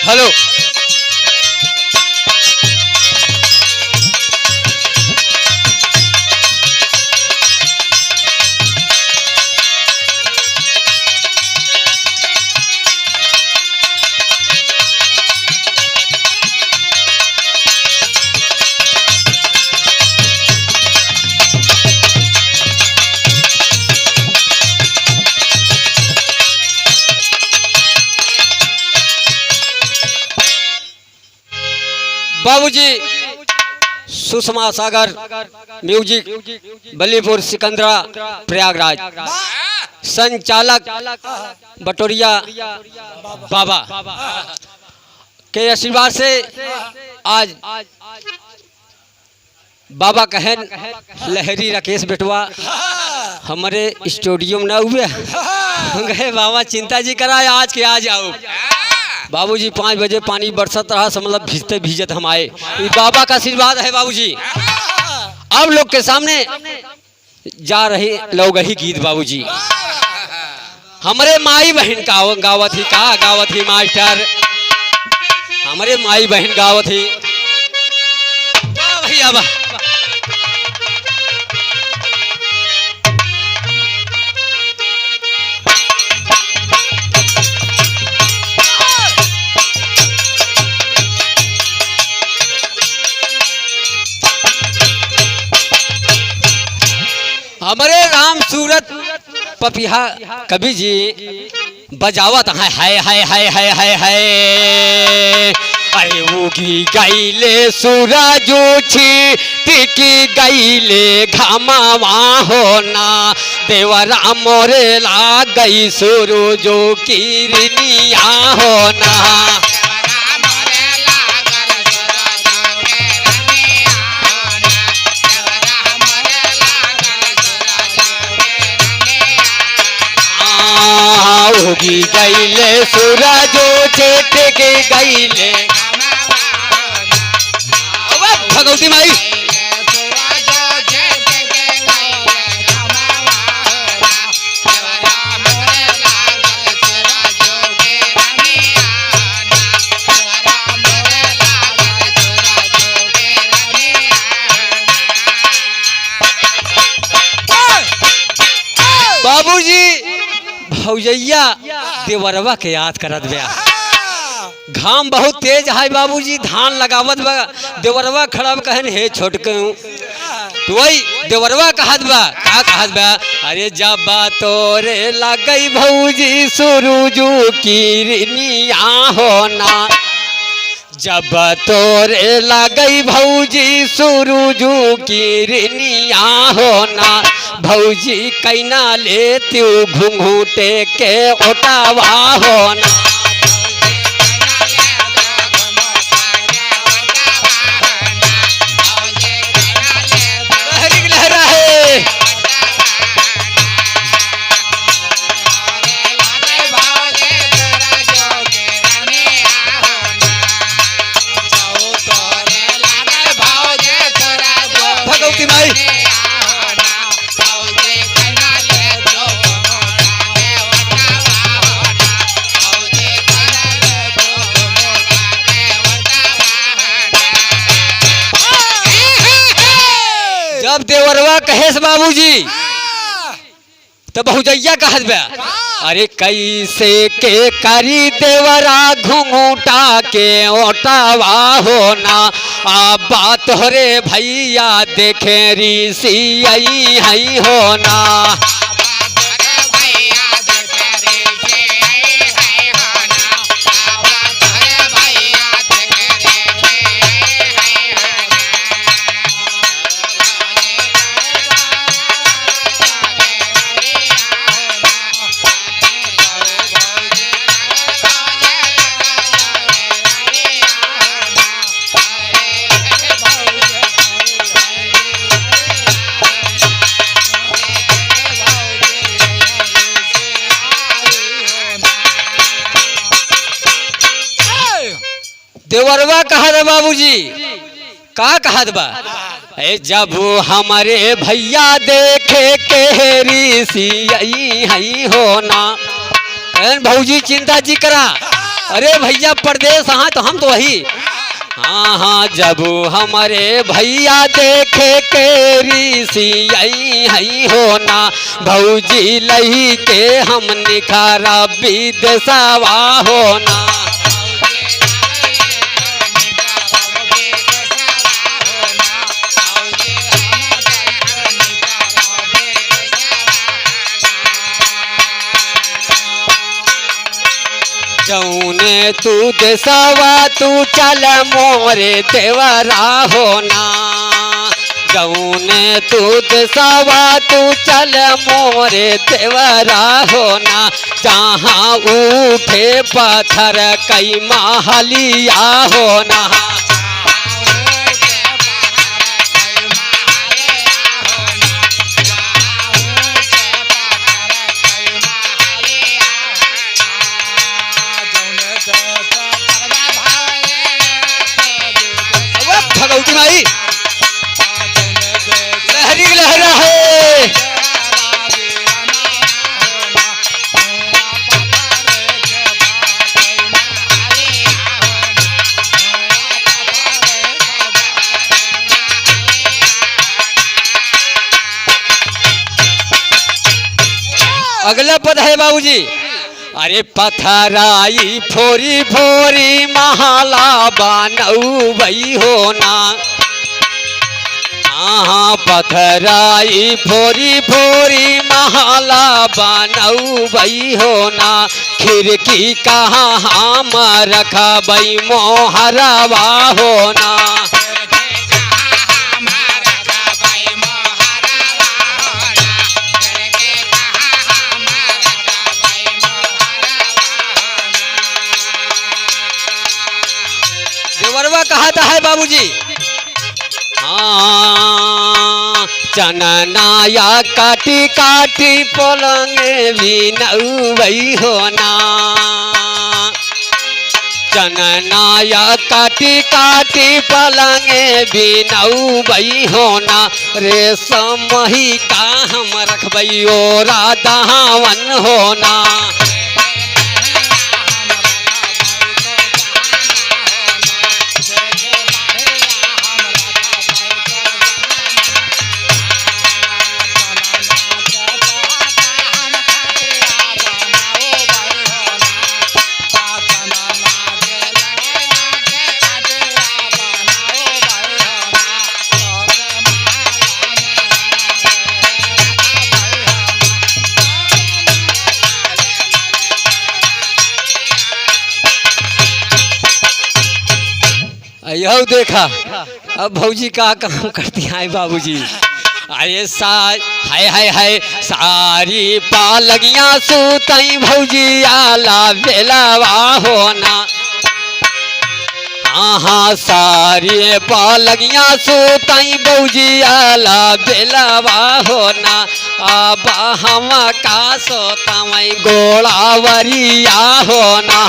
Hello बाबूजी सुषमा सागर music Balipur Sikandra Prayagraj संचालक बटोरिया बाबा के आशीर्वाद से आज बाबा कहन लहरी राकेश बेटवा हमारे स्टूडियो में ना हुए गए बाबा चिंता जी कराए आज के आज आओ बाबूजी 5 बजे पानी बरसत रहा मतलब भीजते भीजत हम आए बाबा का आशीर्वाद है बाबूजी। अब लोग के सामने जा रहे लोग ही गीत बाबूजी हमारे माई बहन का गावत ही का गावत ही मास्टर हमारे माई बहन गावत ही भैया बा हमारे राम सूरत पपिहा कवि जी बजावत है हाय हाय हाय हाय हाय हाय अरे उगी गईले सूरज टिकी गईले घामावा होना देवरा मोरे ला गई सूरजो किरनिया होना होगी गईले सूरजो चेट के गईले भगवती माई बाबूजी भौजैया देवरवा के याद करत बया घाम बहुत तेज है बाबूजी धान लगावत बा देवरवा खड़ा कहन हे छोटके तो वही देवरवा कहत बा का कहत बा अरे जब तोरे लगई भौजी सूरजू किरनिया होना जब तोरे लगई भौजी सूरजू किरनिया होना भौजी कैना लेती घुंघूटे के ओटावा होना भगवती माई जब देवरवा कहेस बाबूजी तो बहुजैया कहत बा अरे कैसे के करी देवरा घुंघूटा के ओटावा होना आ बात हो रे भैया देखे ऋषि आई हई होना देवरवा कहत बाबूजी का कहत बा जब हमारे भैया देखे के ऋषि आई हई होना भौजी चिंता जी करा अरे भैया परदेश हाँ तो हम तो वही हाँ हाँ जब हमारे भैया देखे के सी आई हई होना भौजी लही के हम निखारा विदेशवा होना जौने तू देसवा तू चल मोरे देवरा होना जौने तू देसवा तू चल मोरे देवरा होना जहाँ उठे पत्थर कई महलिया होना भगवती माई लहरी लहरा है अगला पद है बाबूजी अरे पथराई फोरी फोरी महाला बानऊ भई होना हाँ पथराई फोरी फोरी महाला बानऊ भई होना खिड़की कहाँ हम रखा बई मोहरवा होना देवरवा कहता है बाबूजी हाँ चननाया काटी काटी पलंगे भी नई होना चननाया काटी काटी पलंगे भी नई होना रेशम ही का हम रखबई ओ राधावन होना यह देखा अब भौजी का काम करती है बाबूजी अरे हाय सारी पालगियाँ सूतई भौजी आला बेलावा होना हाँ सारी पालगियाँ सूतई भौजी आला बेलावा होना अब हम का सोतई गोड़ावरिया होना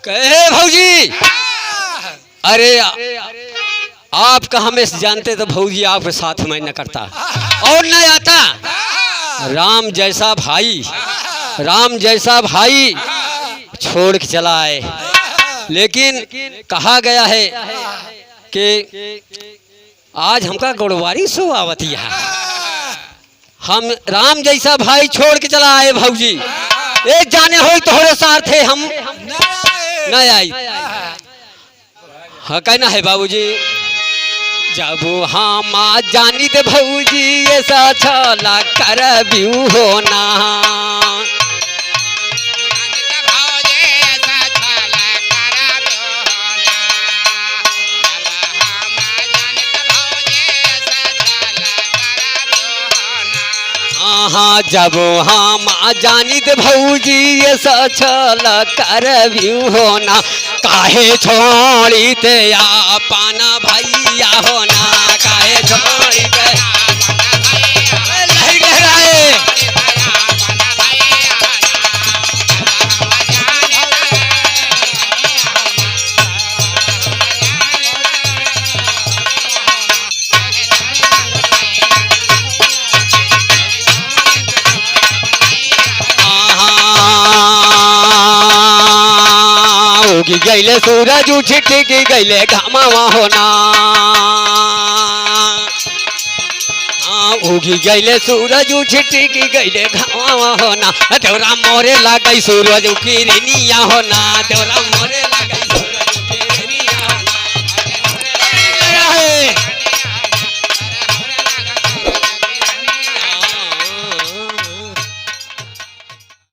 कहे भौजी अरे आपका हमेशा जानते तो भौजी आपके साथ मैं न करता और न आता राम जैसा भाई छोड़ के चला आए लेकिन कहा गया है कि आज हमका गौड़वारी सो आवती है हम राम जैसा भाई छोड़ के चला आए भौजी एक जाने हो तोहरे साथ है हम नहीं आई हाँ कहना है बाबूजी जब हम जानी दे भौजी ऐसा छला कर बिऊ होना हाँ जब हम जानित भौजी ये सचल कर होना काहे छोड़ी ते पाना भैया होना काहे छोड़ी ते लहर लहराए उगी गईले सूरज उछिट की गईले घामावा होना उगी गईले सूरज उछिट की गईले घामावा होना देवरा मोरे लागई सूरज उकी रेनिया होना देवरा